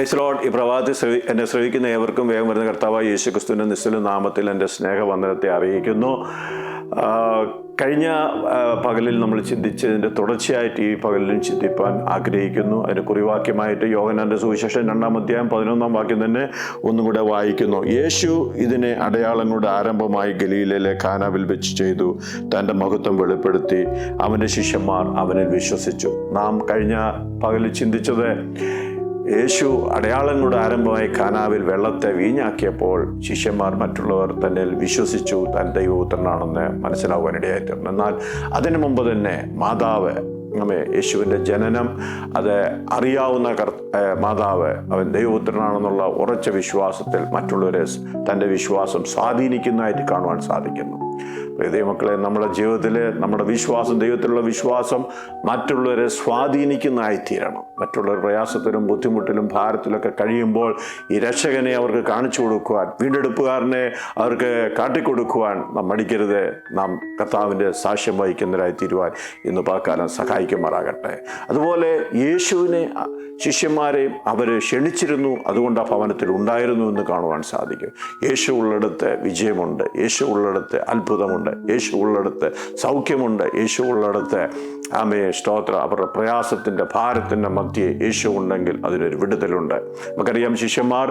Praise Lord. ഈ പ്രഭാതത്തിൽ എന്നെ ശ്രവിക്കുന്ന ഏവർക്കും വേഗം വരുന്ന കർത്താവായ യേശുക്രിസ്തുവിൻ്റെ നിസ്തുല നാമത്തിൽ എൻ്റെ സ്നേഹവന്ദനത്തെ അറിയിക്കുന്നു. കഴിഞ്ഞ പകലിൽ നമ്മൾ ചിന്തിച്ചതിൻ്റെ തുടർച്ചയായിട്ട് ഈ പകലിലും ചിന്തിപ്പാൻ ആഗ്രഹിക്കുന്നു. അതിന് കുറിവാക്യമായിട്ട് യോഹന്നാൻ്റെ സുവിശേഷം 2-ാം അധ്യായം 11-ാം വാക്യം തന്നെ ഒന്നും കൂടെ വായിക്കുന്നു. യേശു ഇതിനെ അടയാളങ്ങളുടെ ആരംഭമായി ഗലീലയിലെ കാനാവിൽ വെച്ച് ചെയ്തു. തൻ്റെ മഹത്വം വെളിപ്പെടുത്തി. അവൻ്റെ ശിഷ്യന്മാർ അവനിൽ വിശ്വസിച്ചു. നാം കഴിഞ്ഞ പകലിൽ ചിന്തിച്ചത് യേശു അടയാളങ്ങളുടെ ആരംഭമായി കാനാവിൽ വെള്ളത്തെ വീഞ്ഞാക്കിയപ്പോൾ ശിഷ്യന്മാർ മറ്റുള്ളവർ തന്നെ വിശ്വസിച്ചു, താൻ ദൈവപുത്രനാണെന്ന് മനസ്സിലാവാനിടയായിട്ടുണ്ട്. എന്നാൽ അതിനു മുമ്പ് തന്നെ മാതാവ് യേശുവിൻ്റെ ജനനം, അത് അറിയാവുന്ന മാതാവ് അവൻ ദൈവപുത്രനാണെന്നുള്ള ഉറച്ച വിശ്വാസത്തിൽ മറ്റുള്ളവരെ തൻ്റെ വിശ്വാസം സ്വാധീനിക്കുന്നതായിട്ട് കാണുവാൻ സാധിക്കുന്നു. ദൈവമക്കളെ, നമ്മുടെ ജീവിതത്തിൽ നമ്മുടെ വിശ്വാസം, ദൈവത്തിലുള്ള വിശ്വാസം മറ്റുള്ളവരെ സ്വാധീനിക്കുന്നതായിത്തീരണം. മറ്റുള്ളവർ പ്രയാസത്തിലും ബുദ്ധിമുട്ടിലും ഭാരത്തിലൊക്കെ കഴിയുമ്പോൾ ഈ രക്ഷകനെ അവർക്ക് കാണിച്ചു കൊടുക്കുവാൻ, വീണ്ടെടുപ്പുകാരനെ അവർക്ക് കാട്ടിക്കൊടുക്കുവാൻ നാം മടിക്കരുത്. നാം കർത്താവിൻ്റെ സാക്ഷ്യം വഹിക്കുന്നവരായി തീരുവാൻ ഇന്ന് പകൽക്കാലം സഹായിക്കുമാറാകട്ടെ. അതുപോലെ യേശുവിനെ ശിഷ്യന്മാരെയും അവർ ക്ഷണിച്ചിരുന്നു. അതുകൊണ്ട് ആ ഭവനത്തിൽ ഉണ്ടായിരുന്നു എന്ന് കാണുവാൻ സാധിക്കും. യേശു ഉള്ളിടത്ത് വിജയമുണ്ട്, യേശു ഉള്ളിടത്ത് അത്ഭുതമുണ്ട്, യേശു ഉള്ളിടത്ത് സൗഖ്യമുണ്ട്, യേശു ഉള്ളിടത്ത് സ്തോത്ര അവരുടെ പ്രയാസത്തിൻ്റെ ഭാരത്തിൻ്റെ മധ്യേ യേശു ഉണ്ടെങ്കിൽ അതിനൊരു വിടുതലുണ്ട്. നമുക്കറിയാം, ശിഷ്യന്മാർ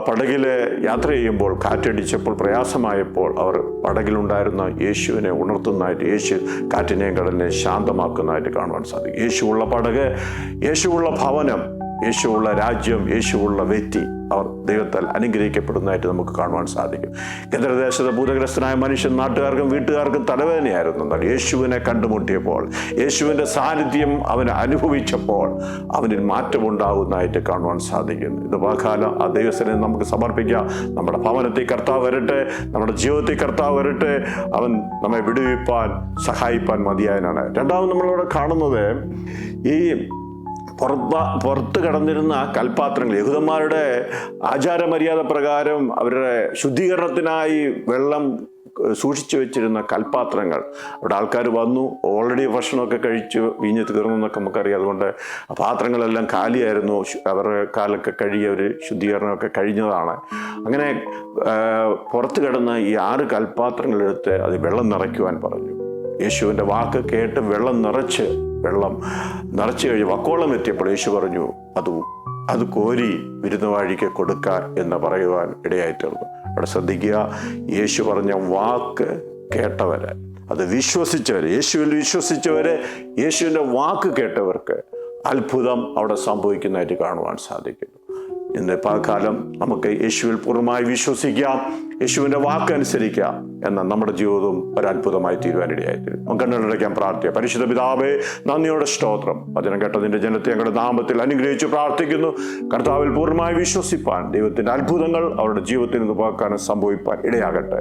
പടകിൽ യാത്ര ചെയ്യുമ്പോൾ കാറ്റടിച്ചപ്പോൾ പ്രയാസമായപ്പോൾ അവർ പടകിലുണ്ടായിരുന്ന യേശുവിനെ ഉണർത്തുന്നതായിട്ട്, യേശു കാറ്റിനെയും കടലിനെയും ശാന്തമാക്കുന്നതായിട്ട് കാണുവാൻ സാധിക്കും. യേശുവുള്ള പടക്, യേശുവുള്ള ഭവനം, യേശുവുള്ള രാജ്യം, യേശുവുള്ള വ്യക്തി അവർ ദൈവത്താൽ അനുഗ്രഹിക്കപ്പെടുന്നതായിട്ട് നമുക്ക് കാണുവാൻ സാധിക്കും. കേന്ദ്രദേശത്തെ ഭൂതഗ്രസ്തനായ മനുഷ്യൻ നാട്ടുകാർക്കും വീട്ടുകാർക്കും തലവേദനയായിരുന്നു. എന്നാൽ യേശുവിനെ കണ്ടുമുട്ടിയപ്പോൾ, യേശുവിൻ്റെ സാന്നിധ്യം അവന് അനുഭവിച്ചപ്പോൾ അവനിൽ മാറ്റമുണ്ടാകുന്നതായിട്ട് കാണുവാൻ സാധിക്കുന്നു. ഇത് വാക്കാലം ആ ദൈവസ്ഥനെ നമുക്ക് സമർപ്പിക്കാം. നമ്മുടെ ഭവനത്തിൽ കർത്താവ് വരട്ടെ, നമ്മുടെ ജീവിതത്തിൽ കർത്താവ് വരട്ടെ. അവൻ നമ്മെ വിടുവിപ്പാൻ സഹായിപ്പാൻ മതിയായനാണ്. രണ്ടാമത് നമ്മളിവിടെ കാണുന്നത് ഈ പുറത്ത് കടന്നിരുന്ന കൽപാത്രങ്ങൾ, യഹൂദന്മാരുടെ ആചാരമര്യാദ പ്രകാരം അവരുടെ ശുദ്ധീകരണത്തിനായി വെള്ളം സൂക്ഷിച്ചു വെച്ചിരുന്ന കൽപാത്രങ്ങൾ. അവിടെ ആൾക്കാർ വന്നു, ഓൾറെഡി ഭക്ഷണമൊക്കെ കഴിച്ചു, വീഞ്ഞ് തീർന്നു എന്നൊക്കെ നമുക്കറിയാം. അതുകൊണ്ട് പാത്രങ്ങളെല്ലാം കാലിയായിരുന്നു. അവരുടെ കാലൊക്കെ കഴുകിയ ഒരു ശുദ്ധീകരണമൊക്കെ കഴിഞ്ഞതാണ്. അങ്ങനെ പുറത്ത് കിടന്ന ഈ 6 കൽപാത്രങ്ങളെടുത്ത് അത് വെള്ളം നിറയ്ക്കുവാൻ പറഞ്ഞു. യേശുവിൻ്റെ വാക്ക് കേട്ട് വെള്ളം നിറച്ച് കഴിഞ്ഞ് വക്കോളം എത്തിയപ്പോൾ യേശു പറഞ്ഞു, അത് കോരി വിരുന്നുവാഴിക്ക് കൊടുക്കാൻ എന്ന് പറയുവാൻ ഇടയായിത്തീർന്നു. അവിടെ ശ്രദ്ധിക്കുക, യേശു പറഞ്ഞ വാക്ക് കേട്ടവര്, അത് വിശ്വസിച്ചവര്, യേശുവിൽ വിശ്വസിച്ചവര്, യേശുവിൻ്റെ വാക്ക് കേട്ടവർക്ക് അത്ഭുതം അവിടെ സംഭവിക്കുന്നതായിട്ട് കാണുവാൻ സാധിക്കുന്നു. ഇന്ന് പകൽക്കാലം നമുക്ക് യേശുവിൽ പൂർണ്ണമായി വിശ്വസിക്കാം, യേശുവിൻ്റെ വാക്കനുസരിക്കാം, എന്നാൽ നമ്മുടെ ജീവിതവും ഒരത്ഭുതമായി തീരുവാനിടയായിത്തീരും. നമുക്ക് കണ്ണടയ്ക്കാൻ പ്രാർത്ഥിക്കാം. പരിശുദ്ധ പിതാവേ, നന്ദിയോടെ സ്തോത്രം. വചനം കേട്ടതിൻ്റെ ജനത്തെ ഞങ്ങളുടെ നാമത്തിൽ അനുഗ്രഹിച്ച് പ്രാർത്ഥിക്കുന്നു. കർത്താവിൽ പൂർണ്ണമായി വിശ്വസിപ്പാൻ, ദൈവത്തിൻ്റെ അത്ഭുതങ്ങൾ അവരുടെ ജീവിതത്തിൽ നിന്ന് പാക്കാനും സംഭവിപ്പാൻ ഇടയാകട്ടെ.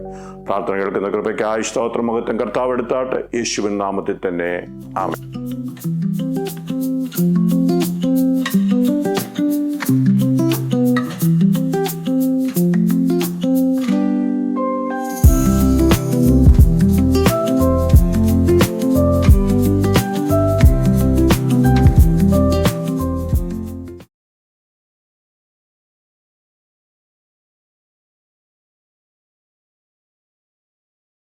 പ്രാർത്ഥന കേൾക്കുന്ന കൃപയ്ക്കായി സ്തോത്രം. മഹത്വം കർത്താവ് എടുത്താട്ടെ. യേശുവിൻ നാമത്തിൽ തന്നെ ആമേൻ.